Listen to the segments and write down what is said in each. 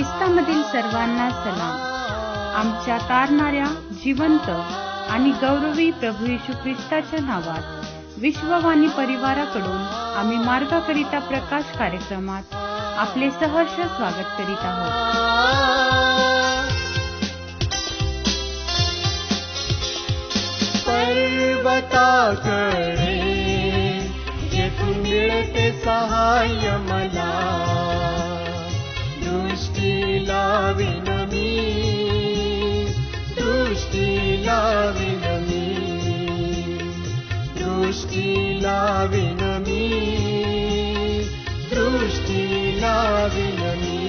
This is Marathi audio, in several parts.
ख्रिस्तामधील सर्वांना सलाम. आमच्या तारणाऱ्या जिवंत आणि गौरवी प्रभू येशू ख्रिस्ताच्या नावात विश्ववाणी परिवाराकडून आम्ही मार्गाकरिता प्रकाश कार्यक्रमात आपले सहर्ष स्वागत करीत आहोत. पर्वताकडे येथून मिळते सहाय्य मला, दृष्टी लावीन मी, दृष्टी लावीन मी, दृष्टी लावीन मी, दृष्टी लावीन मी.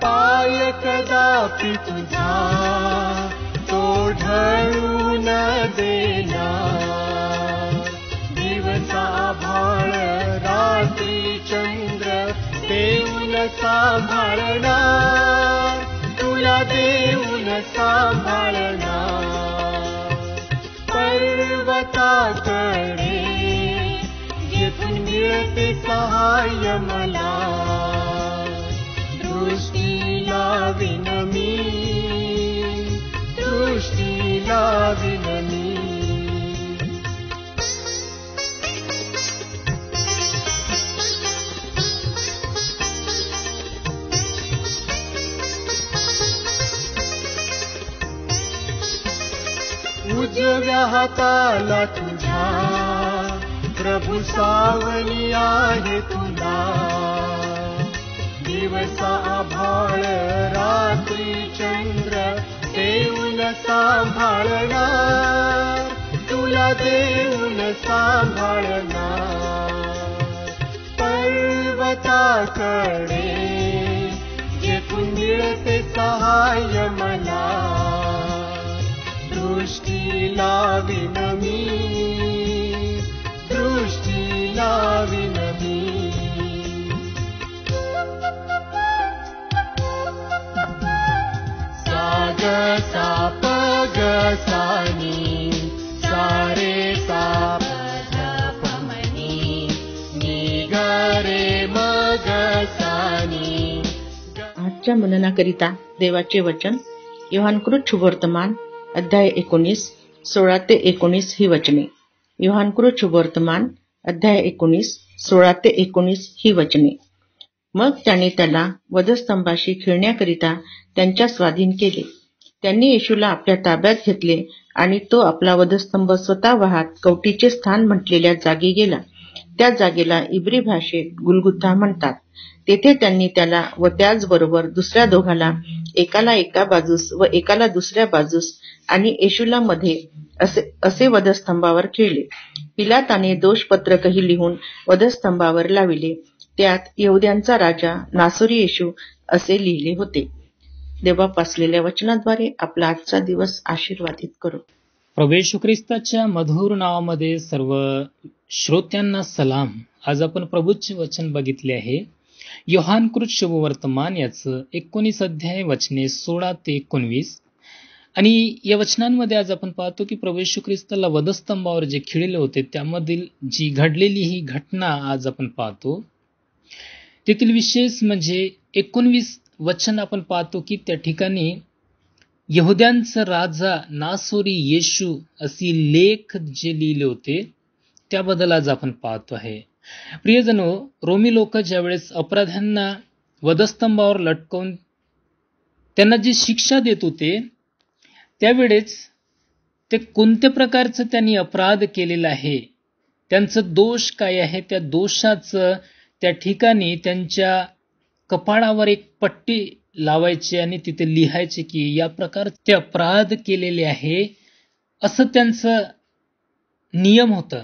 पाय कदापि तुझा तो ढळू न देणार, दिवसा भाळ रात्री चंद्र देऊन सांभाळणार, तुला देऊन सांभाळणार. पर्वताकडे येथून मिळते सहाय्य मला, दृष्टी लावीन मी, दृष्टी लावीन मी. उजव्या हाताला तुझ्या प्रभू सावली आहे तुला, दिवसा आभाळ रात्री चंद्र देऊन सांभाळणार, तुला देऊन सांभाळणार. पर्वताकडे जेथून मिळते सहाय्य मला, दृष्टी लावीन मी, दृष्टी लावीन मी. साप गसानी सारे साप धपमनी निगरे मगसानी. आजच्या मननाकरिता देवाचे वचन योहानकृत शुभवर्तमान अध्याय 19 16 ते 19 ही वचने. योहानकृत शुभवर्तमान अध्याय 19 16 ते 19 ही वचने. मग त्याने त्याला वधस्तंभाशी खिळण्याकरिता त्यांच्या स्वाधीन केले. त्यांनी येशूला आपल्या ताब्यात घेतले आणि तो आपला वधस्तंभ स्वतः वाहत कवटीचे स्थान म्हटलेल्या जागी गेला. त्या जागेला इब्री भाषेत गुलगुथा म्हणतात. तेथे त्यांनी त्याला व त्याचबरोबर दुसऱ्या दोघाला, एकाला एका बाजूस व एकाला दुसऱ्या बाजूस आणि येशूला मध्ये असे वधस्तंभावर खिळले. पिलाताने दोषपत्रकही लिहून वधस्तंभावर लाविले. त्यात यहुद्यांचा राजा नासोरी येशू असे लिहिले होते. देवा पासलेल्या वचनाद्वारे आपला आजचा दिवस आशीर्वादित करू. प्रभू येशू ख्रिस्ताच्या मधुर नावामध्ये सर्व श्रोत्यांना सलाम. आज आपण प्रभूचे वचन बघितले आहे. योहानकृत शुभवर्तमान याचं 19 अध्याय वचने 16 ते 19. आणि या वचनांमध्ये आज आपण पाहतो की प्रभू येशू ख्रिस्ताला वधस्तंभावर जे खिळले होते त्यामधील जी घडलेली ही घटना आज आपण पाहतो. तेथील विशेष म्हणजे 19 वचन आपण पाहतो की त्या ठिकाणी यहुद्यांचा राजा नासोरी येशू असे लेख जे लिहिले होते त्याबद्दल आज आपण पाहतो आहे. प्रियजनो, रोमी लोक ज्यावेळेस अपराध्यांना वधस्तंभावर लटकवून त्यांना जी शिक्षा देत होते त्यावेळेस ते कोणत्या प्रकारचं त्यांनी अपराध केलेला आहे, त्यांचं दोष काय आहे, त्या दोषाचं त्या ठिकाणी त्यांच्या कपाळावर एक पट्टी लावायचे आणि तिथे लिहायचे की या प्रकारचे अपराध केलेले आहे, असं त्यांचं नियम होतं.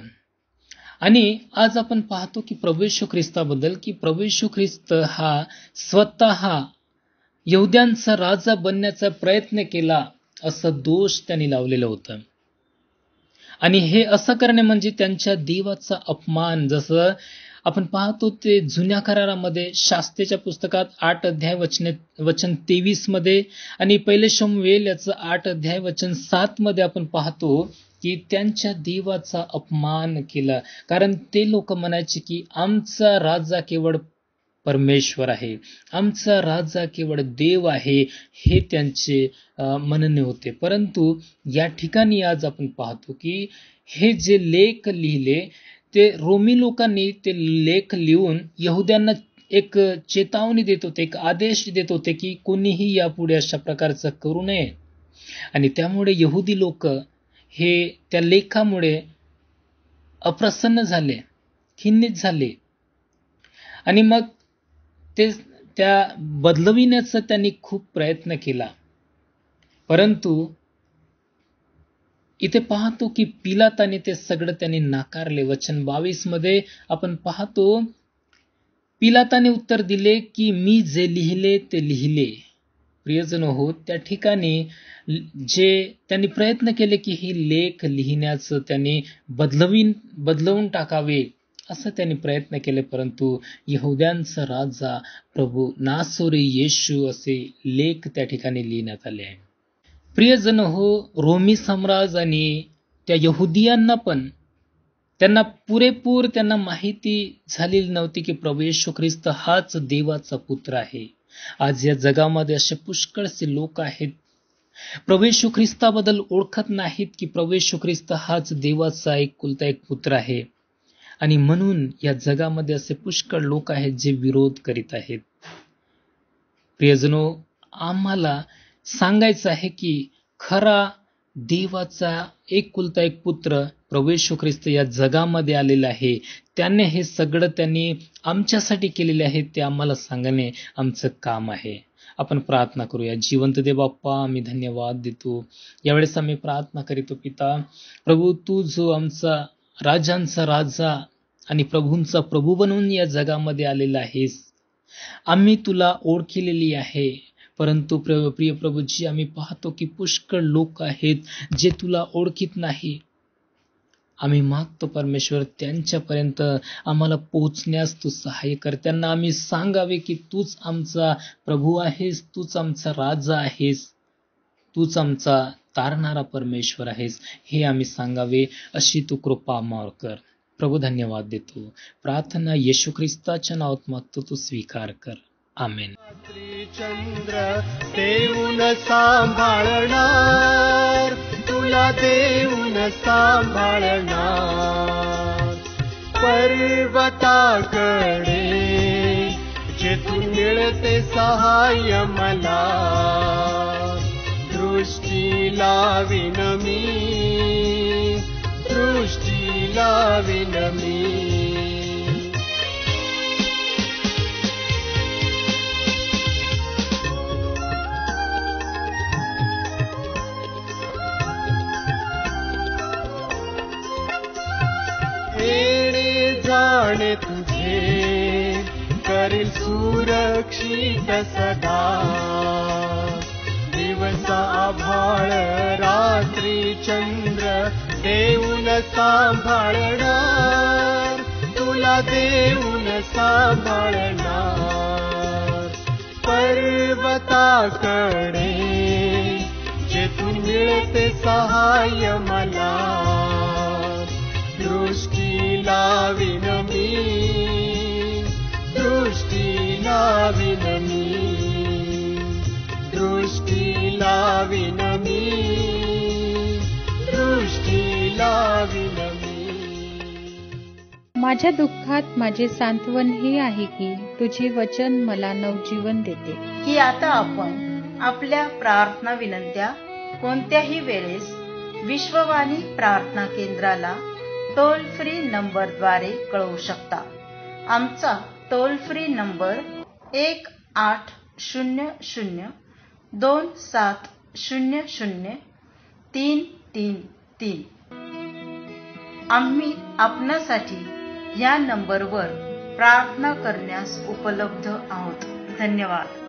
आणि आज आपण पाहतो की प्रभू येशू ख्रिस्ताबद्दल की प्रभू येशू ख्रिस्त हा स्वतः यहुद्यांचा राजा बनण्याचा प्रयत्न केला असं दोष त्यांनी लावलेलं होतं. आणि हे असं करणे म्हणजे त्यांच्या देवाचा अपमान. जसं आपण पाहतो ते जुन्या करारामध्ये शास्त्रेच्या पुस्तकात 8 अध्याय वचन 23 मध्ये आणि पहिले शमूएल याचं 8 अध्याय वचन 7 मध्ये आपण पाहतो की त्यांच्या देवाचा अपमान केला. कारण ते लोक म्हणायचे की आमचा राजा केवळ परमेश्वर आहे, आमचा राजा केवळ देव आहे, हे त्यांचे म्हणणे होते. परंतु या ठिकाणी आज आपण पाहतो की हे जे लेख लिहिले ते रोमी लोकांनी ते लेख लिहून यहुद्यांना एक चेतावणी देत होते, एक आदेश देत होते की कोणीही यापुढे अशा प्रकारचं करू नये. आणि त्यामुळे यहुदी लोक हे त्या लेखामुळे अप्रसन्न झाले, खिन्नित झाले आणि मग ते त्या बदलविण्याचा त्यांनी खूप प्रयत्न केला. परंतु इथे पाहतो की पिलाताने ते सगळं त्यांनी नाकारले. वचन 22 मध्ये आपण पाहतो पिलाताने उत्तर दिले की मी जे लिहिले ते लिहिले. प्रियजन हो, त्या ठिकाणी जे त्यांनी प्रयत्न केले की हे लेख लिहिण्याचं त्यांनी बदलवून टाकावे असं त्यांनी प्रयत्न केले. परंतु यहुद्यांचा राजा प्रभू नासोरी येशू असे लेख त्या ठिकाणी लिहिण्यात आले आहे. प्रियजन हो, रोमी सम्राट आणि त्या यहुदियांना पण त्यांना पुरेपूर त्यांना माहिती झालेली नव्हती की प्रभू येशू ख्रिस्त हाच देवाचा पुत्र आहे. आज या जगामध्ये असे पुष्कळसे लोक आहेत प्रभू येशू ख्रिस्ताबद्दल ओळखत नाहीत की प्रभू येशू ख्रिस्त हाच देवाचा एकुलता एक पुत्र आहे. आणि म्हणून या जगामध्ये असे पुष्कळ लोक आहेत जे विरोध करीत आहेत. प्रियजनो, आम्हाला सांगायचं आहे की खरा देवाचा एकुलता एक पुत्र प्रभू येशू ख्रिस्त या जगामध्ये आलेला आहे. त्याने हे सगळं त्यांनी आमच्यासाठी केलेले आहे ते आम्हाला सांगणे आमचं काम आहे. आपण प्रार्थना करूया. जिवंत देव बाप्पा, आम्ही धन्यवाद देतो. यावेळेस आम्ही प्रार्थना करीतो पिता प्रभू, तू जो आमचा राजांचा राजा आणि प्रभूंचा प्रभू बनवून या जगामध्ये आलेला आहेस. आम्ही तुला ओळखलेली आहे. परंतु प्रिय प्रभूजी, आम्ही पाहतो की पुष्कळ लोक आहेत जे तुला ओळखीत नाही. आम्ही मागतो परमेश्वर, त्यांच्यापर्यंत आम्हाला पोहोचण्यास तू सहाय्य कर. त्यांना आम्ही सांगावे की तूच आमचा प्रभू आहेस, तूच आमचा राजा आहेस, तूच आमचा तारणारा परमेश्वर आहेस, हे आम्ही सांगावे. अशी तू कृपा आम्हावर कर. प्रभू, धन्यवाद देतो. प्रार्थना येशू ख्रिस्ताच्या नावात मागतो, तू स्वीकार कर. आमेन. चंद्र देऊन सांभाळणार, तुला देऊन सांभाळणार. पर्वताकडे जेथून मिळते सहाय्य मला, दृष्टी लावीन मी, दृष्टी लावीन मी. येणे जाणे तुझे करील सुरक्षित सदा. दिवस आभाळ रात्री चंद्र देऊन सांभाळणार, तुला देऊन सांभाळणार. पर्वताकडे जेथून मिळते सहाय्य मला, दृष्टी लावीन मी, दृष्टी लावीन मी, दृष्टी लावीन मी, दृष्टी लावीन मी. माझ्या दुःखात माझे सांत्वन हे आहे की तुझे वचन मला नवजीवन देते. की आता आपण आपल्या प्रार्थना विनंत्या कोणत्याही वेळेस विश्ववाणी प्रार्थना केंद्राला टोल फ्री नंबरद्वारे कळवू शकता. आमचा टोल फ्री नंबर 1-800-2700-333. आम्ही आपणासाठी या नंबरवर प्रार्थना करण्यास उपलब्ध आहोत. धन्यवाद.